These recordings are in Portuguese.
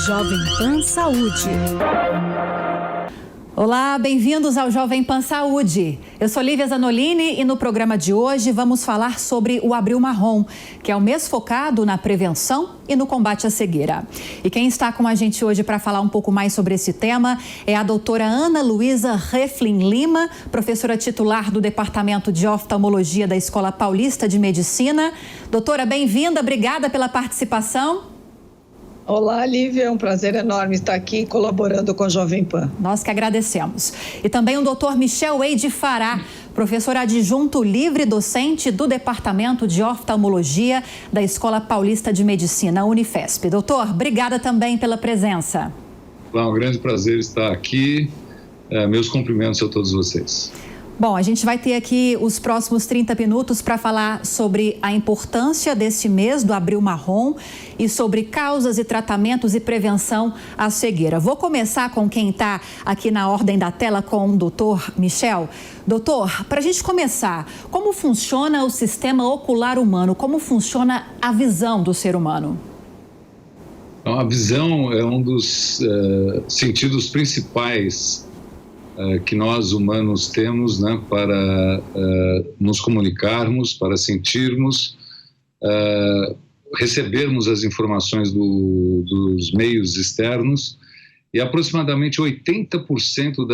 Jovem Pan Saúde. Olá, bem-vindos ao Jovem Pan Saúde. Eu sou Lívia Zanolini e no programa de hoje vamos falar sobre o Abril Marrom, que é um mês focado na prevenção e no combate à cegueira. E quem está com a gente hoje para falar um pouco mais sobre esse tema é a doutora Ana Luísa Reflin Lima, professora titular do Departamento de Oftalmologia da Escola Paulista de Medicina. Doutora, bem-vinda, obrigada pela participação. Olá, Lívia, é um prazer enorme estar aqui colaborando com a Jovem Pan. Nós que agradecemos. E também o Dr. Michel Eide Fará, professor adjunto livre docente do Departamento de Oftalmologia da Escola Paulista de Medicina, Unifesp. Doutor, obrigada também pela presença. É um grande prazer estar aqui. Meus cumprimentos a todos vocês. Bom, a gente vai ter aqui os próximos 30 minutos para falar sobre a importância desse mês do Abril Marrom e sobre causas e tratamentos e prevenção à cegueira. Vou começar com quem está aqui na ordem da tela, com o doutor Michel. Doutor, para a gente começar, como funciona o sistema ocular humano? Como funciona a visão do ser humano? A visão é um dos sentidos principais que nós humanos temos, né, para nos comunicarmos, para sentirmos, recebermos as informações dos meios externos, e aproximadamente 80%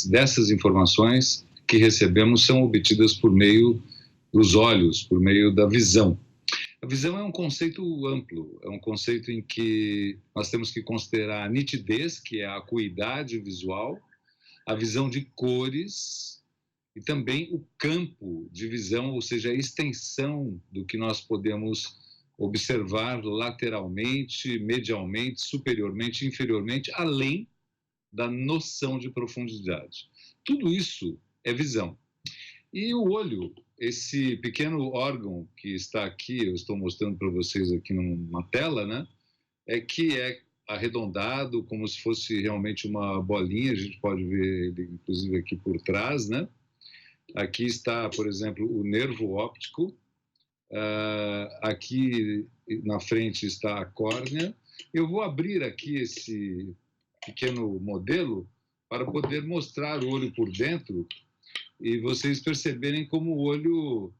dessas informações que recebemos são obtidas por meio dos olhos, por meio da visão. A visão é um conceito amplo, é um conceito em que nós temos que considerar a nitidez, que é a acuidade visual, a visão de cores e também o campo de visão, ou seja, a extensão do que nós podemos observar lateralmente, medialmente, superiormente, inferiormente, além da noção de profundidade. Tudo isso é visão. E o olho, esse pequeno órgão que está aqui, eu estou mostrando para vocês aqui numa tela, né, que é arredondado, como se fosse realmente uma bolinha, a gente pode ver ele, inclusive, aqui por trás, né? Aqui está, por exemplo, o nervo óptico, aqui na frente está a córnea. Eu vou abrir aqui esse pequeno modelo para poder mostrar o olho por dentro e vocês perceberem como o olho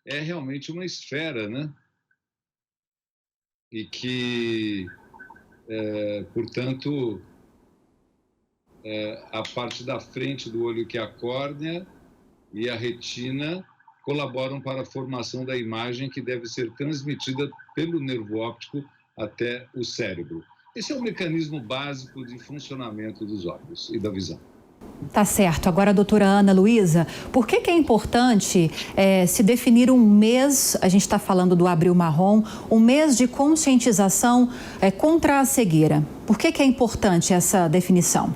é realmente uma esfera, né? E que portanto, a parte da frente do olho, que é a córnea, e a retina colaboram para a formação da imagem que deve ser transmitida pelo nervo óptico até o cérebro. Esse é o mecanismo básico de funcionamento dos olhos e da visão. Tá certo. Agora, doutora Ana Luísa, por que é importante se definir um mês, a gente está falando do Abril Marrom, um mês de conscientização contra a cegueira? Por que é importante essa definição?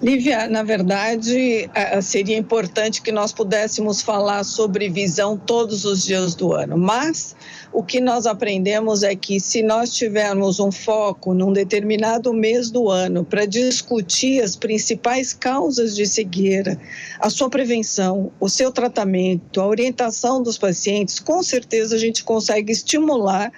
Lívia, na verdade, seria importante que nós pudéssemos falar sobre visão todos os dias do ano, mas o que nós aprendemos é que se nós tivermos um foco num determinado mês do ano para discutir as principais causas de cegueira, a sua prevenção, o seu tratamento, a orientação dos pacientes, com certeza a gente consegue estimular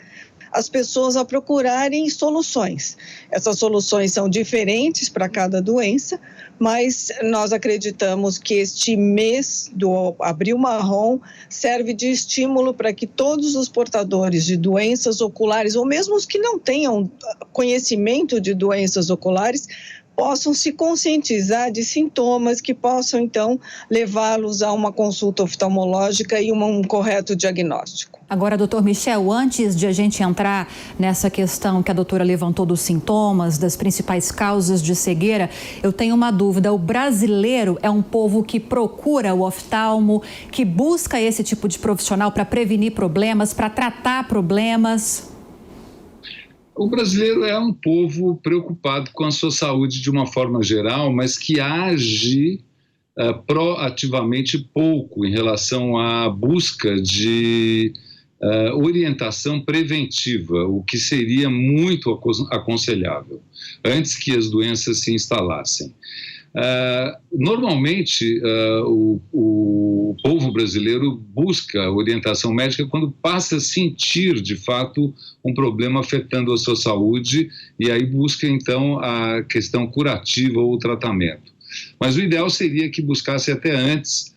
as pessoas a procurarem soluções. Essas soluções são diferentes para cada doença, mas nós acreditamos que este mês do Abril Marrom serve de estímulo para que todos os portadores de doenças oculares, ou mesmo os que não tenham conhecimento de doenças oculares, possam se conscientizar de sintomas que possam, então, levá-los a uma consulta oftalmológica e um correto diagnóstico. Agora, doutor Michel, antes de a gente entrar nessa questão que a doutora levantou dos sintomas, das principais causas de cegueira, eu tenho uma dúvida. O brasileiro é um povo que procura o oftalmo, que busca esse tipo de profissional para prevenir problemas, para tratar problemas? O brasileiro é um povo preocupado com a sua saúde de uma forma geral, mas que age proativamente pouco em relação à busca de orientação preventiva, o que seria muito aconselhável, antes que as doenças se instalassem. Normalmente, o povo brasileiro busca orientação médica quando passa a sentir, de fato, um problema afetando a sua saúde, e aí busca, então, a questão curativa ou o tratamento. Mas o ideal seria que buscasse até antes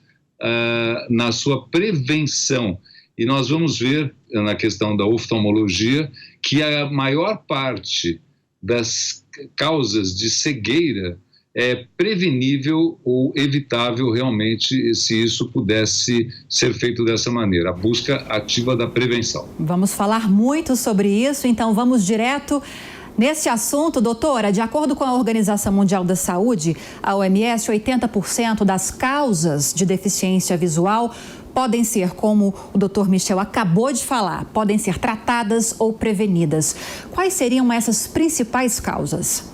na sua prevenção. E nós vamos ver, na questão da oftalmologia, que a maior parte das causas de cegueira é prevenível ou evitável realmente se isso pudesse ser feito dessa maneira, a busca ativa da prevenção. Vamos falar muito sobre isso, então vamos direto nesse assunto. Doutora, de acordo com a Organização Mundial da Saúde, a OMS, 80% das causas de deficiência visual podem ser, como o doutor Michel acabou de falar, podem ser tratadas ou prevenidas. Quais seriam essas principais causas?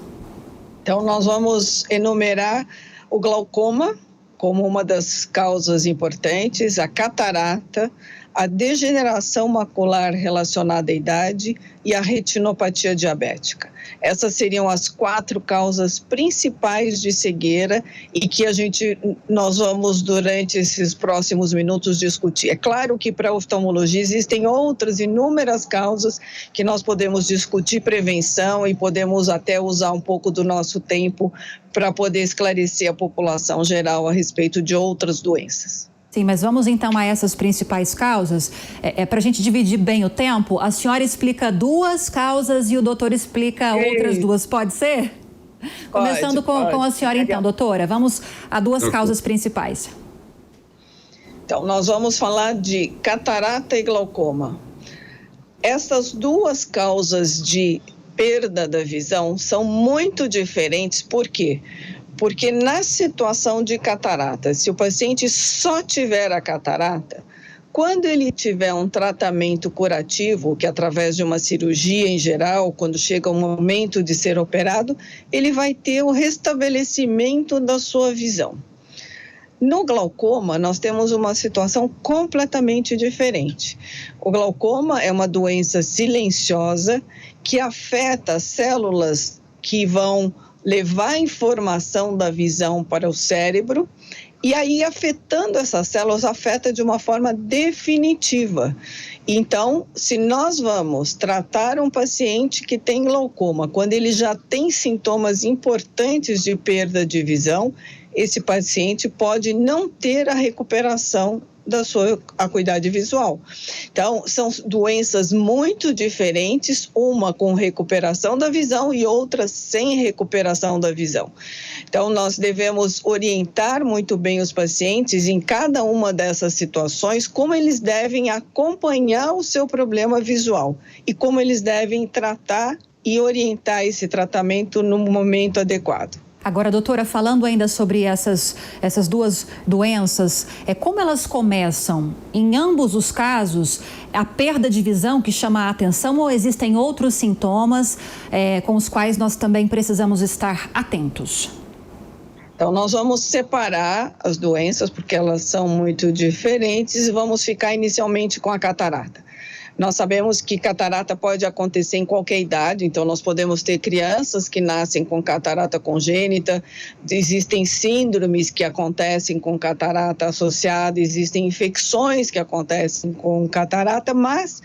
Então, nós vamos enumerar o glaucoma como uma das causas importantes, a catarata, a degeneração macular relacionada à idade e a retinopatia diabética. Essas seriam as 4 causas principais de cegueira e que nós vamos, durante esses próximos minutos, discutir. É claro que para a oftalmologia existem outras inúmeras causas que nós podemos discutir prevenção e podemos até usar um pouco do nosso tempo para poder esclarecer a população geral a respeito de outras doenças. Sim, mas vamos então a essas principais causas. Para a gente dividir bem o tempo, a senhora explica 2 causas e o doutor explica outras 2, pode ser? Começando com a senhora então, doutora, vamos a 2 causas principais. Então, nós vamos falar de catarata e glaucoma. Essas 2 causas de perda da visão são muito diferentes, por quê? Porque na situação de catarata, se o paciente só tiver a catarata, quando ele tiver um tratamento curativo, que através de uma cirurgia em geral, quando chega o momento de ser operado, ele vai ter o restabelecimento da sua visão. No glaucoma, nós temos uma situação completamente diferente. O glaucoma é uma doença silenciosa que afeta as células que vão levar a informação da visão para o cérebro, e aí, afetando essas células, afeta de uma forma definitiva. Então, se nós vamos tratar um paciente que tem glaucoma, quando ele já tem sintomas importantes de perda de visão, esse paciente pode não ter a recuperação da sua acuidade visual. Então, são doenças muito diferentes, uma com recuperação da visão e outra sem recuperação da visão. Então, nós devemos orientar muito bem os pacientes em cada uma dessas situações, como eles devem acompanhar o seu problema visual e como eles devem tratar e orientar esse tratamento no momento adequado. Agora, doutora, falando ainda sobre essas 2 doenças, como elas começam? Em ambos os casos, a perda de visão que chama a atenção, ou existem outros sintomas com os quais nós também precisamos estar atentos? Então, nós vamos separar as doenças, porque elas são muito diferentes, e vamos ficar inicialmente com a catarata. Nós sabemos que catarata pode acontecer em qualquer idade, então nós podemos ter crianças que nascem com catarata congênita, existem síndromes que acontecem com catarata associada, existem infecções que acontecem com catarata, mas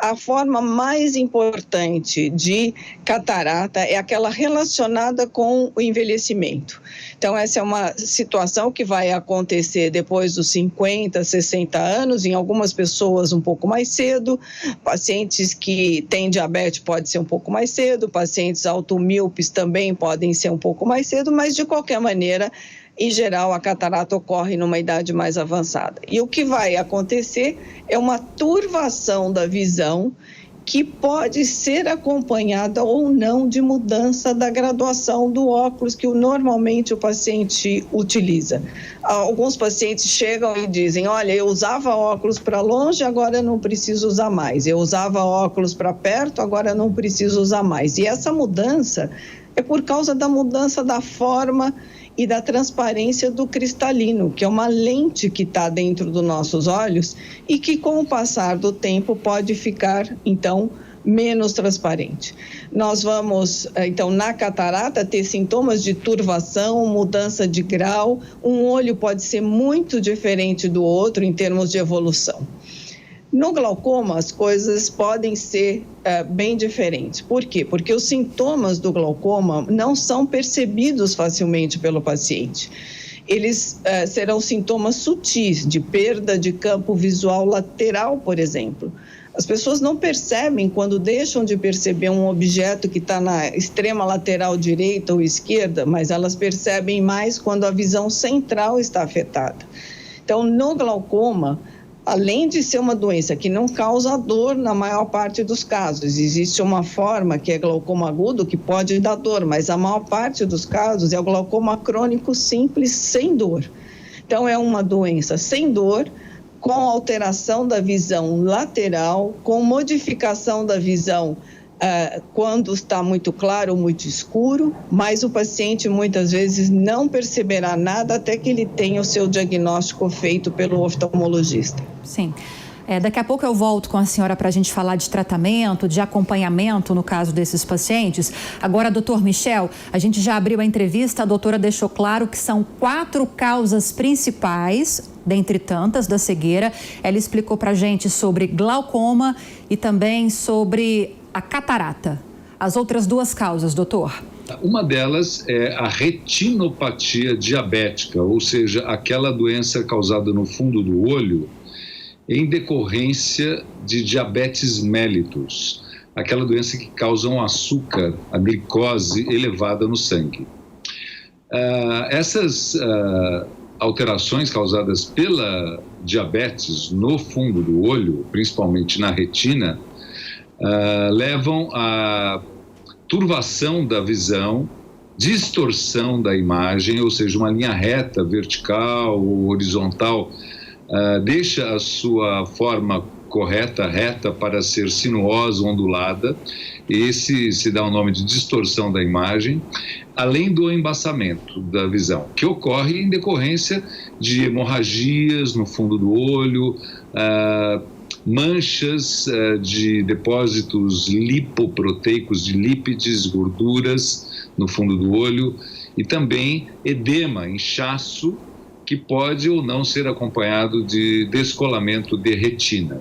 a forma mais importante de catarata é aquela relacionada com o envelhecimento. Então, essa é uma situação que vai acontecer depois dos 50, 60 anos, em algumas pessoas um pouco mais cedo, pacientes que têm diabetes pode ser um pouco mais cedo, pacientes automíopes também podem ser um pouco mais cedo, mas de qualquer maneira, em geral, a catarata ocorre numa idade mais avançada. E o que vai acontecer é uma turvação da visão que pode ser acompanhada ou não de mudança da graduação do óculos que normalmente o paciente utiliza. Alguns pacientes chegam e dizem, olha, eu usava óculos para longe, agora não preciso usar mais. Eu usava óculos para perto, agora não preciso usar mais. E essa mudança é por causa da mudança da forma e da transparência do cristalino, que é uma lente que está dentro dos nossos olhos e que, com o passar do tempo, pode ficar, então, menos transparente. Nós vamos, então, na catarata, ter sintomas de turvação, mudança de grau. Um olho pode ser muito diferente do outro em termos de evolução. No glaucoma, as coisas podem ser bem diferentes. Por quê? Porque os sintomas do glaucoma não são percebidos facilmente pelo paciente. Eles serão sintomas sutis, de perda de campo visual lateral, por exemplo. As pessoas não percebem quando deixam de perceber um objeto que está na extrema lateral direita ou esquerda, mas elas percebem mais quando a visão central está afetada. Então, no glaucoma, além de ser uma doença que não causa dor na maior parte dos casos, existe uma forma que é glaucoma agudo que pode dar dor, mas a maior parte dos casos é o glaucoma crônico simples sem dor. Então, é uma doença sem dor, com alteração da visão lateral, com modificação da visão quando está muito claro ou muito escuro, mas o paciente muitas vezes não perceberá nada até que ele tenha o seu diagnóstico feito pelo oftalmologista. Sim. Daqui a pouco eu volto com a senhora para a gente falar de tratamento, de acompanhamento no caso desses pacientes. Agora, doutor Michel, a gente já abriu a entrevista, a doutora deixou claro que são 4 causas principais, dentre tantas, da cegueira. Ela explicou para a gente sobre glaucoma e também sobre a catarata. As outras 2 causas, doutor? Uma delas é a retinopatia diabética, ou seja, aquela doença causada no fundo do olho em decorrência de diabetes mellitus, aquela doença que causa um açúcar, a glicose elevada no sangue. Essas alterações causadas pela diabetes no fundo do olho, principalmente na retina, levam à turvação da visão, distorção da imagem, ou seja, uma linha reta, vertical ou horizontal, deixa a sua forma correta, reta, para ser sinuosa, ondulada. Esse se dá o nome de distorção da imagem, além do embaçamento da visão, que ocorre em decorrência de hemorragias no fundo do olho, manchas de depósitos lipoproteicos, de lípides, gorduras no fundo do olho, e também edema, inchaço, que pode ou não ser acompanhado de descolamento de retina.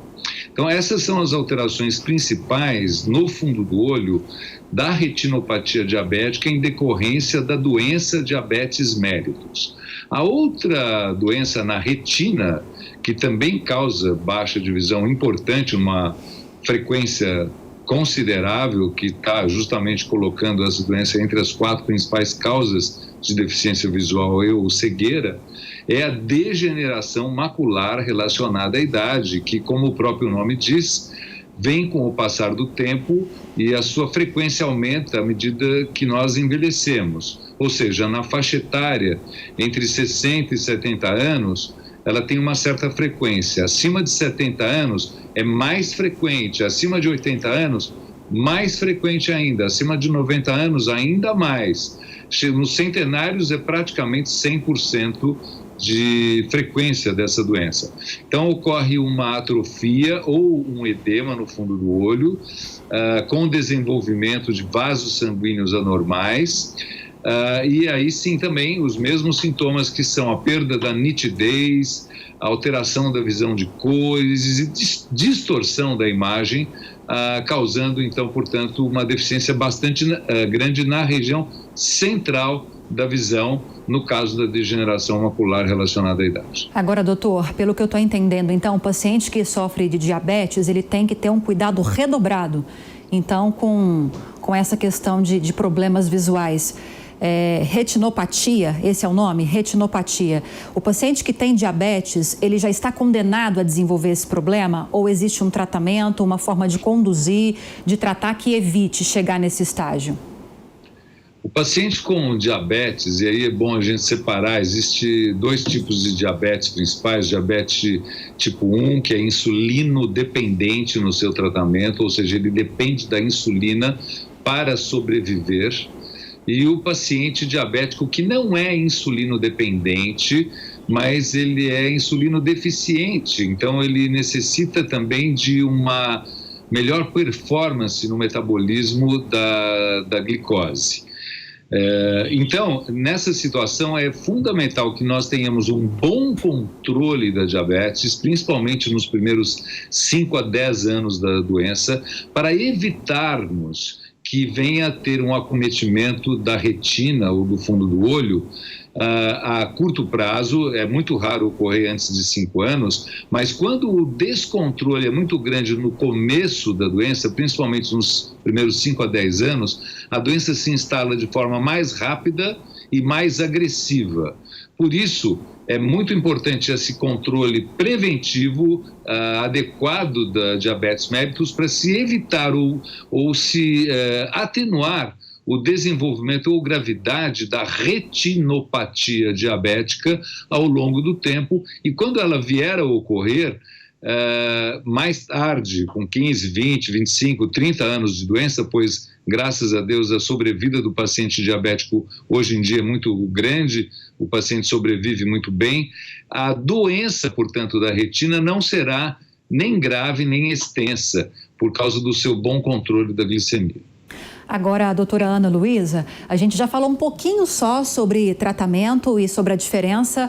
Então, essas são as alterações principais no fundo do olho da retinopatia diabética em decorrência da doença diabetes mellitus. A outra doença na retina, que também causa baixa de visão importante, uma frequência considerável, que está justamente colocando essa doença entre as 4 principais causas de deficiência visual ou cegueira, é a degeneração macular relacionada à idade, que, como o próprio nome diz, vem com o passar do tempo e a sua frequência aumenta à medida que nós envelhecemos. Ou seja, na faixa etária entre 60 e 70 anos, ela tem uma certa frequência. Acima de 70 anos é mais frequente, acima de 80 anos, mais frequente ainda, acima de 90 anos, ainda mais. Nos centenários é praticamente 100% de frequência dessa doença. Então, ocorre uma atrofia ou um edema no fundo do olho, com desenvolvimento de vasos sanguíneos anormais, e aí sim também os mesmos sintomas, que são a perda da nitidez, a alteração da visão de cores e distorção da imagem, causando então, portanto, uma deficiência bastante grande na região central da visão, no caso da degeneração macular relacionada à idade. Agora, doutor, pelo que eu estou entendendo, então, o paciente que sofre de diabetes, ele tem que ter um cuidado redobrado, então, com essa questão de problemas visuais. Retinopatia, esse é o nome? Retinopatia. O paciente que tem diabetes, ele já está condenado a desenvolver esse problema? Ou existe um tratamento, uma forma de conduzir, de tratar que evite chegar nesse estágio? O paciente com diabetes, e aí é bom a gente separar, existe 2 tipos de diabetes principais: diabetes tipo 1, que é insulino dependente no seu tratamento, ou seja, ele depende da insulina para sobreviver, e o paciente diabético que não é insulino dependente, mas ele é insulino deficiente, então ele necessita também de uma melhor performance no metabolismo da glicose. Então, nessa situação é fundamental que nós tenhamos um bom controle da diabetes, principalmente nos primeiros 5 a 10 anos da doença, para evitarmos que venha a ter um acometimento da retina ou do fundo do olho a curto prazo. É muito raro ocorrer antes de 5 anos, mas quando o descontrole é muito grande no começo da doença, principalmente nos primeiros 5 a 10 anos, a doença se instala de forma mais rápida e mais agressiva. Por isso, é muito importante esse controle preventivo adequado da diabetes mellitus para se evitar ou se atenuar o desenvolvimento ou gravidade da retinopatia diabética ao longo do tempo, e quando ela vier a ocorrer, mais tarde, com 15, 20, 25, 30 anos de doença, pois, graças a Deus, a sobrevida do paciente diabético hoje em dia é muito grande, o paciente sobrevive muito bem, a doença, portanto, da retina não será nem grave nem extensa, por causa do seu bom controle da glicemia. Agora, a doutora Ana Luísa, a gente já falou um pouquinho só sobre tratamento e sobre a diferença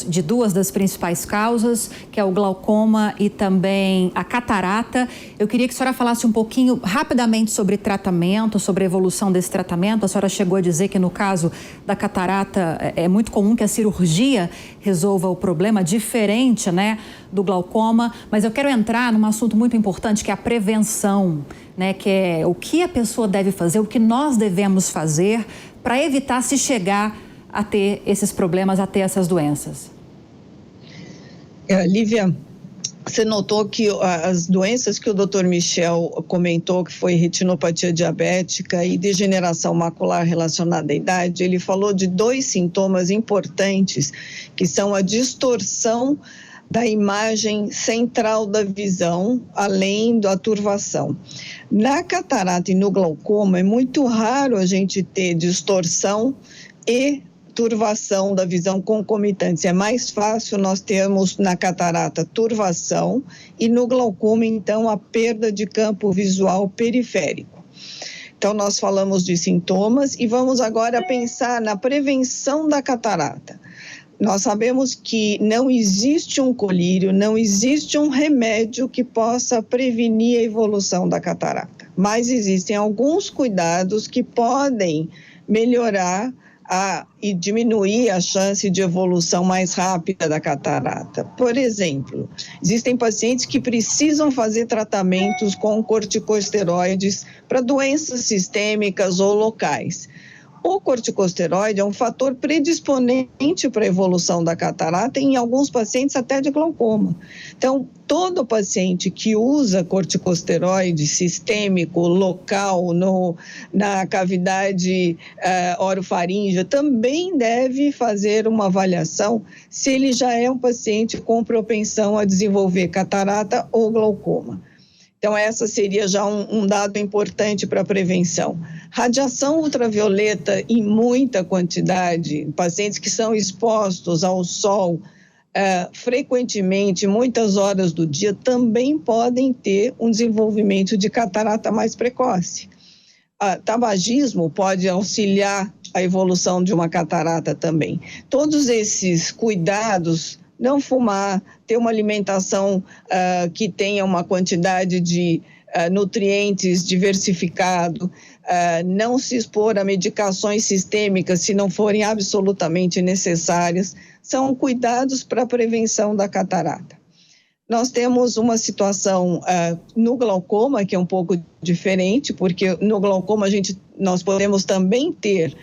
de duas das principais causas, que é o glaucoma e também a catarata. Eu queria que a senhora falasse um pouquinho rapidamente sobre tratamento, sobre a evolução desse tratamento. A senhora chegou a dizer que no caso da catarata é muito comum que a cirurgia resolva o problema, diferente, né, do glaucoma. Mas eu quero entrar num assunto muito importante, que é a prevenção, né, que é o que a pessoa deve fazer, o que nós devemos fazer para evitar se chegar a ter esses problemas, a ter essas doenças. Lívia, você notou que as doenças que o Dr. Michel comentou, que foi retinopatia diabética e degeneração macular relacionada à idade, ele falou de 2 sintomas importantes, que são a distorção da imagem central da visão, além da turvação. Na catarata e no glaucoma, é muito raro a gente ter distorção e turvação da visão concomitantes. É mais fácil nós termos na catarata turvação e no glaucoma, então, a perda de campo visual periférico. Então, nós falamos de sintomas e vamos agora pensar na prevenção da catarata. Nós sabemos que não existe um colírio, não existe um remédio que possa prevenir a evolução da catarata, mas existem alguns cuidados que podem melhorar e diminuir a chance de evolução mais rápida da catarata. Por exemplo, existem pacientes que precisam fazer tratamentos com corticosteroides para doenças sistêmicas ou locais. O corticosteroide é um fator predisponente para a evolução da catarata e, em alguns pacientes, até de glaucoma. Então, todo paciente que usa corticosteroide sistêmico, local, na cavidade orofaríngea, também deve fazer uma avaliação se ele já é um paciente com propensão a desenvolver catarata ou glaucoma. Então, essa seria já um dado importante para a prevenção. Radiação ultravioleta em muita quantidade, pacientes que são expostos ao sol frequentemente, muitas horas do dia, também podem ter um desenvolvimento de catarata mais precoce. Tabagismo pode auxiliar a evolução de uma catarata também. Todos esses cuidados, não fumar, ter uma alimentação que tenha uma quantidade de nutrientes diversificado, não se expor a medicações sistêmicas se não forem absolutamente necessárias, são cuidados para a prevenção da catarata. Nós temos uma situação no glaucoma que é um pouco diferente, porque no glaucoma nós podemos também ter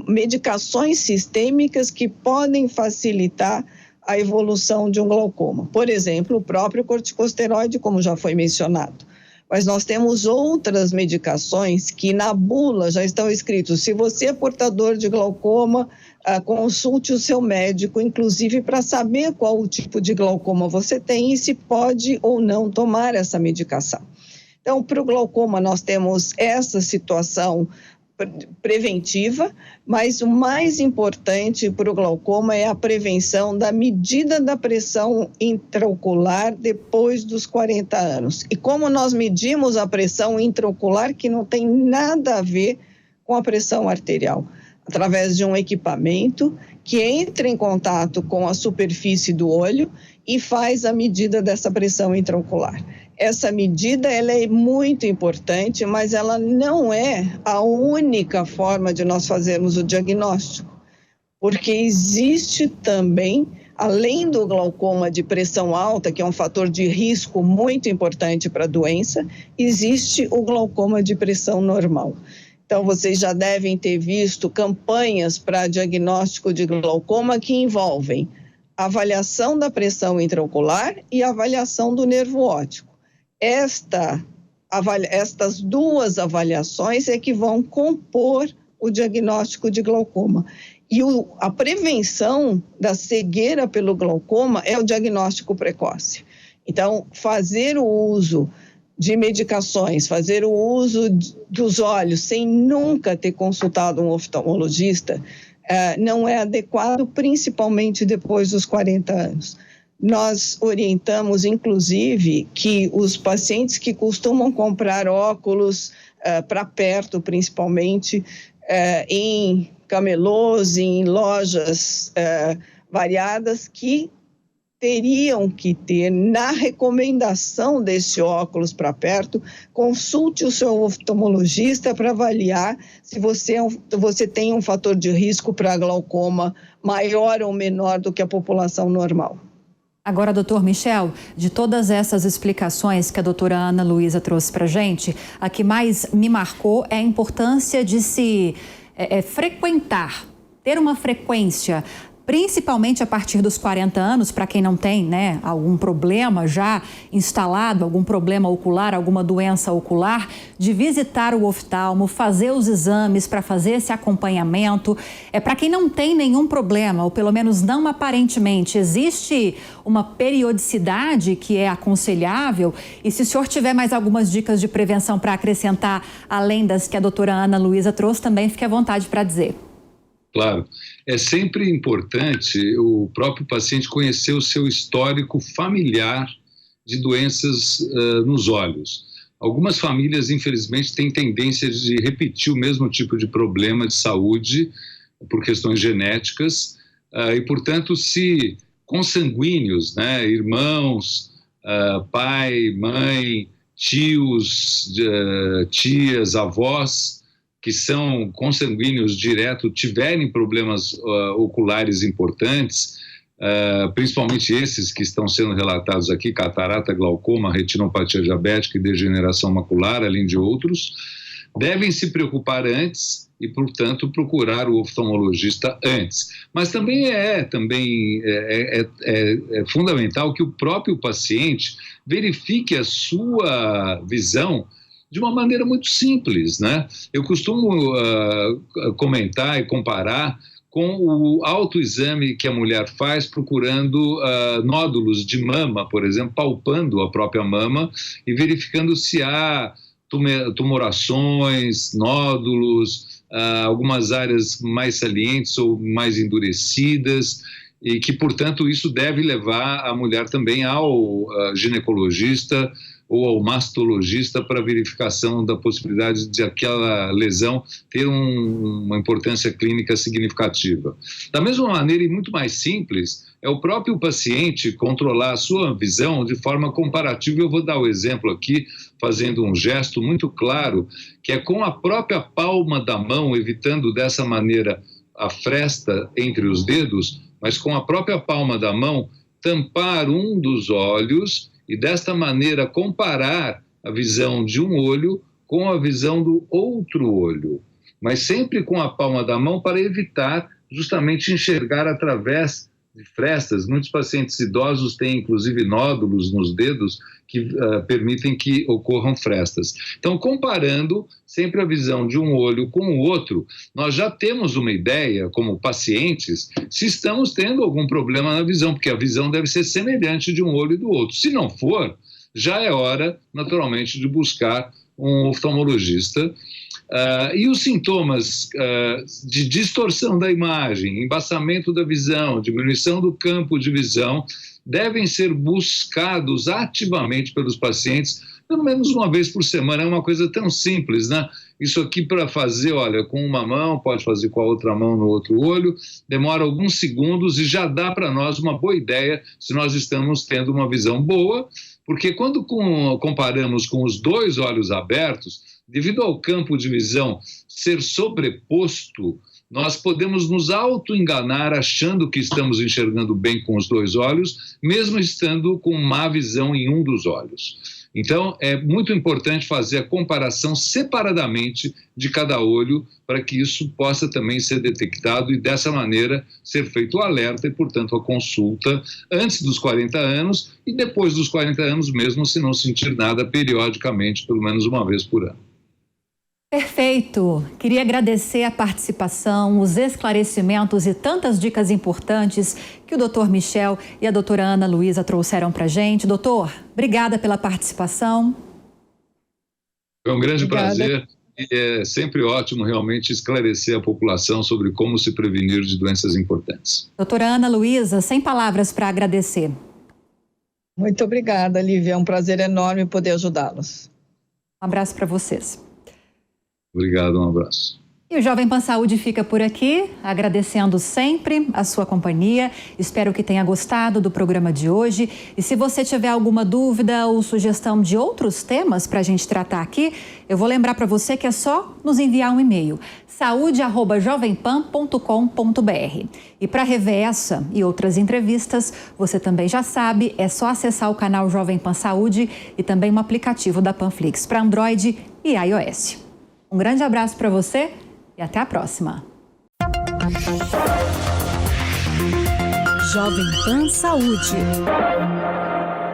medicações sistêmicas que podem facilitar a evolução de um glaucoma. Por exemplo, o próprio corticosteroide, como já foi mencionado. Mas nós temos outras medicações que na bula já estão escritos: se você é portador de glaucoma, consulte o seu médico, inclusive para saber qual o tipo de glaucoma você tem e se pode ou não tomar essa medicação. Então, para o glaucoma, nós temos essa situação preventiva, mas o mais importante para o glaucoma é a prevenção da medida da pressão intraocular depois dos 40 anos. E como nós medimos a pressão intraocular, que não tem nada a ver com a pressão arterial, através de um equipamento que entra em contato com a superfície do olho e faz a medida dessa pressão intraocular. Essa medida ela é muito importante, mas ela não é a única forma de nós fazermos o diagnóstico, porque existe também, além do glaucoma de pressão alta, que é um fator de risco muito importante para a doença, existe o glaucoma de pressão normal. Então, vocês já devem ter visto campanhas para diagnóstico de glaucoma que envolvem avaliação da pressão intraocular e avaliação do nervo óptico. Estas duas avaliações é que vão compor o diagnóstico de glaucoma. E a prevenção da cegueira pelo glaucoma é o diagnóstico precoce. Então, fazer o uso de medicações, fazer o uso dos olhos sem nunca ter consultado um oftalmologista, não é adequado, principalmente depois dos 40 anos. Nós orientamos, inclusive, que os pacientes que costumam comprar óculos para perto, principalmente, em camelôs, em lojas variadas, que teriam que ter, na recomendação desse óculos para perto, consulte o seu oftalmologista para avaliar se você tem um fator de risco para glaucoma maior ou menor do que a população normal. Agora, doutor Michel, de todas essas explicações que a doutora Ana Luísa trouxe para a gente, a que mais me marcou é a importância de se frequentar, ter uma frequência, principalmente a partir dos 40 anos, para quem não tem, né, algum problema já instalado, algum problema ocular, alguma doença ocular, de visitar o oftalmo, fazer os exames para fazer esse acompanhamento. Para quem não tem nenhum problema, ou pelo menos não aparentemente, existe uma periodicidade que é aconselhável? E se o senhor tiver mais algumas dicas de prevenção para acrescentar, além das que a doutora Ana Luísa trouxe, também fique à vontade para dizer. Claro, é sempre importante o próprio paciente conhecer o seu histórico familiar de doenças nos olhos. Algumas famílias, infelizmente, têm tendência de repetir o mesmo tipo de problema de saúde por questões genéticas e, portanto, se consanguíneos, né, irmãos, pai, mãe, tios, tias, avós, que são consanguíneos direto, tiverem problemas oculares importantes, principalmente esses que estão sendo relatados aqui, catarata, glaucoma, retinopatia diabética e degeneração macular, além de outros, devem se preocupar antes e, portanto, procurar o oftalmologista antes. Mas também é fundamental que o próprio paciente verifique a sua visão de uma maneira muito simples, né? Eu costumo comentar e comparar com o autoexame que a mulher faz procurando nódulos de mama, por exemplo, palpando a própria mama e verificando se há tumorações, nódulos, algumas áreas mais salientes ou mais endurecidas, e que, portanto, isso deve levar a mulher também ao ginecologista ou ao mastologista para verificação da possibilidade de aquela lesão ter uma importância clínica significativa. Da mesma maneira, e muito mais simples, é o próprio paciente controlar a sua visão de forma comparativa. Eu vou dar o exemplo aqui, fazendo um gesto muito claro, que é com a própria palma da mão, evitando dessa maneira a fresta entre os dedos, mas com a própria palma da mão, tampar um dos olhos e desta maneira comparar a visão de um olho com a visão do outro olho, mas sempre com a palma da mão para evitar justamente enxergar através de frestas. Muitos pacientes idosos têm inclusive nódulos nos dedos que permitem que ocorram frestas. Então, comparando sempre a visão de um olho com o outro, nós já temos uma ideia, como pacientes, se estamos tendo algum problema na visão, porque a visão deve ser semelhante de um olho e do outro. Se não for, já é hora, naturalmente, de buscar um oftalmologista. E os sintomas de distorção da imagem, embaçamento da visão, diminuição do campo de visão, devem ser buscados ativamente pelos pacientes, pelo menos uma vez por semana. É uma coisa tão simples, né? Isso aqui para fazer, olha, com uma mão, pode fazer com a outra mão no outro olho, demora alguns segundos e já dá para nós uma boa ideia se nós estamos tendo uma visão boa, porque quando comparamos com os dois olhos abertos, devido ao campo de visão ser sobreposto, nós podemos nos auto-enganar achando que estamos enxergando bem com os dois olhos, mesmo estando com má visão em um dos olhos. Então, é muito importante fazer a comparação separadamente de cada olho para que isso possa também ser detectado e, dessa maneira, ser feito o alerta e, portanto, a consulta antes dos 40 anos e depois dos 40 anos mesmo, se não sentir nada, periodicamente, pelo menos uma vez por ano. Perfeito. Queria agradecer a participação, os esclarecimentos e tantas dicas importantes que o doutor Michel e a doutora Ana Luísa trouxeram para a gente. Doutor, obrigada pela participação. Foi um grande prazer e é sempre ótimo realmente esclarecer a população sobre como se prevenir de doenças importantes. Doutora Ana Luísa, sem palavras para agradecer. Muito obrigada, Lívia. É um prazer enorme poder ajudá-los. Um abraço para vocês. Obrigado, um abraço. E o Jovem Pan Saúde fica por aqui, agradecendo sempre a sua companhia. Espero que tenha gostado do programa de hoje. E se você tiver alguma dúvida ou sugestão de outros temas para a gente tratar aqui, eu vou lembrar para você que é só nos enviar um e-mail, saude@jovempan.com.br. E para rever essa e outras entrevistas, você também já sabe, é só acessar o canal Jovem Pan Saúde e também o aplicativo da Panflix para Android e iOS. Um grande abraço para você e até a próxima. Jovem Pan Saúde.